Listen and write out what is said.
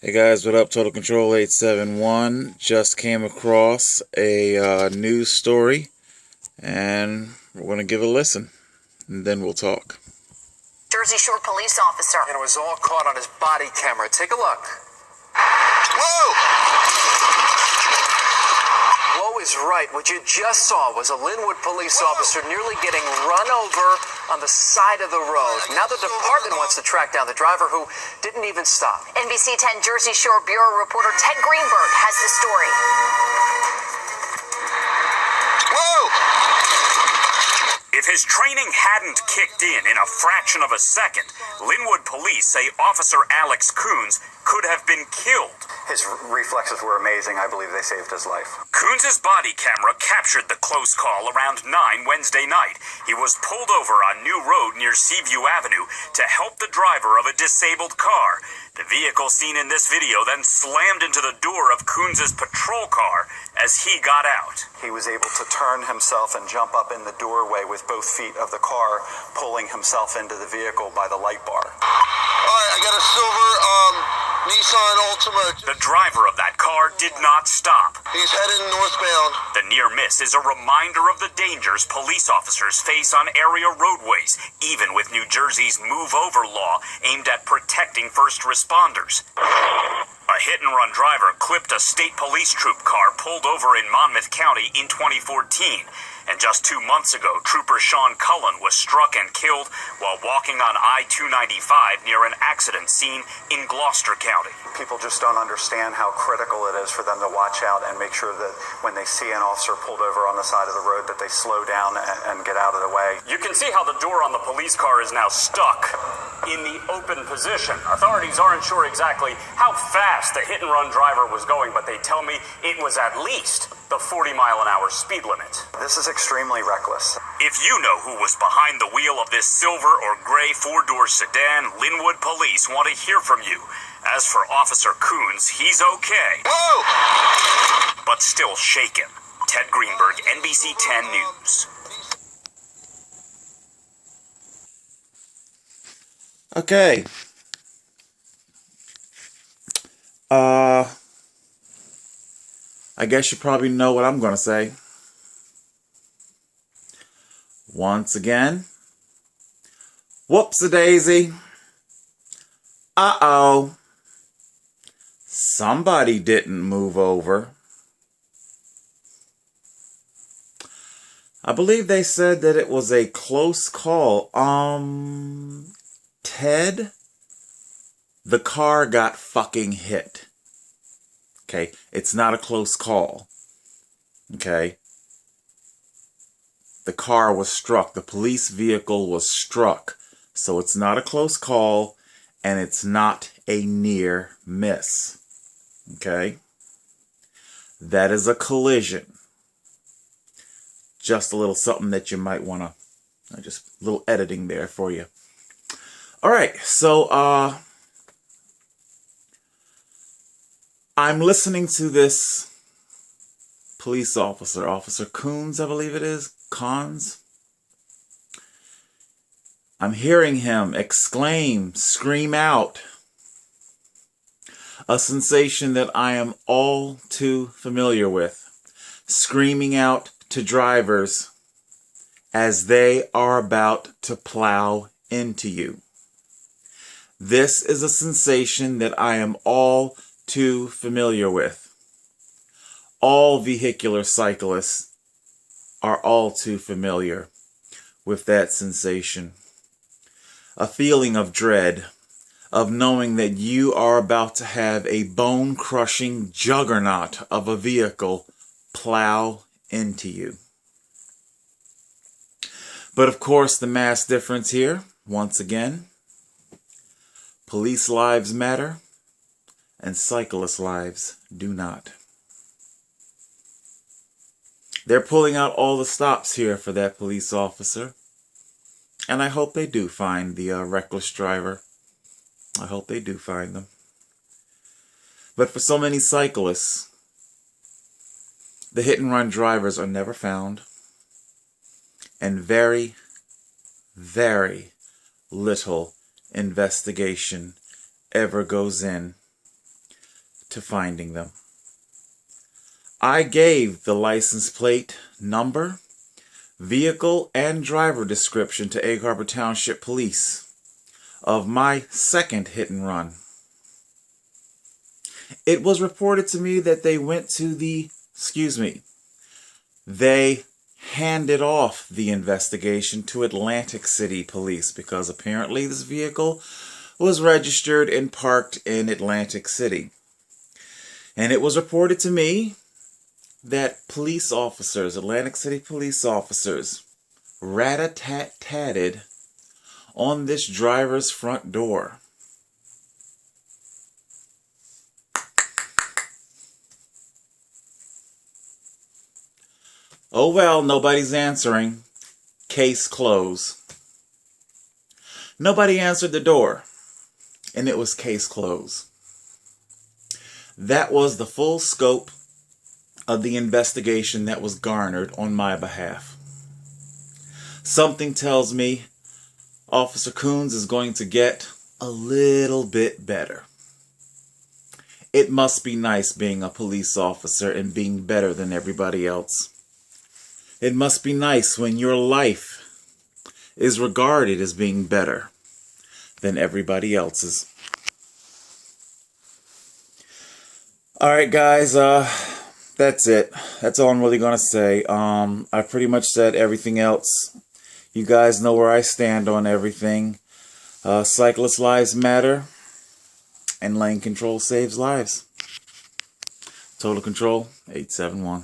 Hey guys, what up? Total Control 871. Just came across a news story, and we're going to give a listen, and then we'll talk. Jersey Shore police officer. And it was all caught on his body camera. Take a look. Whoa! Whoa is right. What you just saw was a Linwood police officer nearly getting run over on the side of the road. Now the department wants to track down the driver who didn't even stop. NBC 10 Jersey Shore Bureau reporter Ted Greenberg has the story. Whoa! If his training hadn't kicked in a fraction of a second, Linwood police say Officer Alex Kuhns could have been killed. His reflexes were amazing. I believe they saved his life. Kuhns' body camera captured the close call around 9 Wednesday night. He was pulled over on New Road near Seaview Avenue to help the driver of a disabled car. The vehicle seen in this video then slammed into the door of Kuhns' patrol car as he got out. He was able to turn himself and jump up in the doorway with both feet of the car, pulling himself into the vehicle by the light bar. All right, I got a silver Nissan Altima. The driver of that car did not stop. He's heading northbound. The near miss is a reminder of the dangers police officers face on area roadways, even with New Jersey's Move Over law aimed at protecting first responders. A hit-and-run driver clipped a state police troop car pulled over in Monmouth County in 2014. And just 2 months ago, Trooper Sean Cullen was struck and killed while walking on I-295 near an accident scene in Gloucester County. People just don't understand how critical it is for them to watch out and make sure that when they see an officer pulled over on the side of the road that they slow down and get out of the way. You can see how the door on the police car is now stuck in the open position. Authorities aren't sure exactly how fast the hit-and-run driver was going, but they tell me it was at least the 40-mile-an-hour speed limit. This is extremely reckless. If you know who was behind the wheel of this silver or gray four-door sedan, Linwood police want to hear from you. As for Officer Kuhns, he's okay. Whoa! But still shaken. Ted Greenberg, NBC 10 News. Okay. I guess you probably know what I'm going to say. Once again. Whoops-a-daisy. Uh-oh. Somebody didn't move over. I believe they said that it was a close call. Ted, the car got fucking hit. Okay, it's not a close call. Okay. The car was struck. The police vehicle was struck. So it's not a close call, and it's not a near miss. Okay. That is a collision. Just a little something that you might want to, just a little editing there for you. All right, so I'm listening to this police officer, Officer Kuhns, I believe it is, Kuhns. I'm hearing him exclaim, scream out, a sensation that I am all too familiar with, screaming out to drivers as they are about to plow into you. This is a sensation that I am all too familiar with. All vehicular cyclists are all too familiar with that sensation. A feeling of dread, of knowing that you are about to have a bone-crushing juggernaut of a vehicle plow into you. But of course, the mass difference here, once again, police lives matter, and cyclist lives do not. They're pulling out all the stops here for that police officer, and I hope they do find the reckless driver. I hope they do find them. But for so many cyclists, the hit-and-run drivers are never found, and very, very little investigation ever goes in to finding them. I gave the license plate number, vehicle, and driver description to Egg Harbor Township Police of my second hit and run. It was reported to me that they went to they handed off the investigation to Atlantic City Police because apparently this vehicle was registered and parked in Atlantic City. And it was reported to me that police officers, Atlantic City police officers, rat-a-tat-tatted on this driver's front door. Oh well, nobody's answering. Case closed. Nobody answered the door, and it was case closed. That was the full scope of the investigation that was garnered on my behalf. Something tells me Officer Kuhns is going to get a little bit better. It must be nice being a police officer and being better than everybody else. It must be nice when your life is regarded as being better than everybody else's. Alright guys, that's it. That's all I'm really going to say. I pretty much said everything else. You guys know where I stand on everything. Cyclist lives matter, and lane control saves lives. Total Control 871.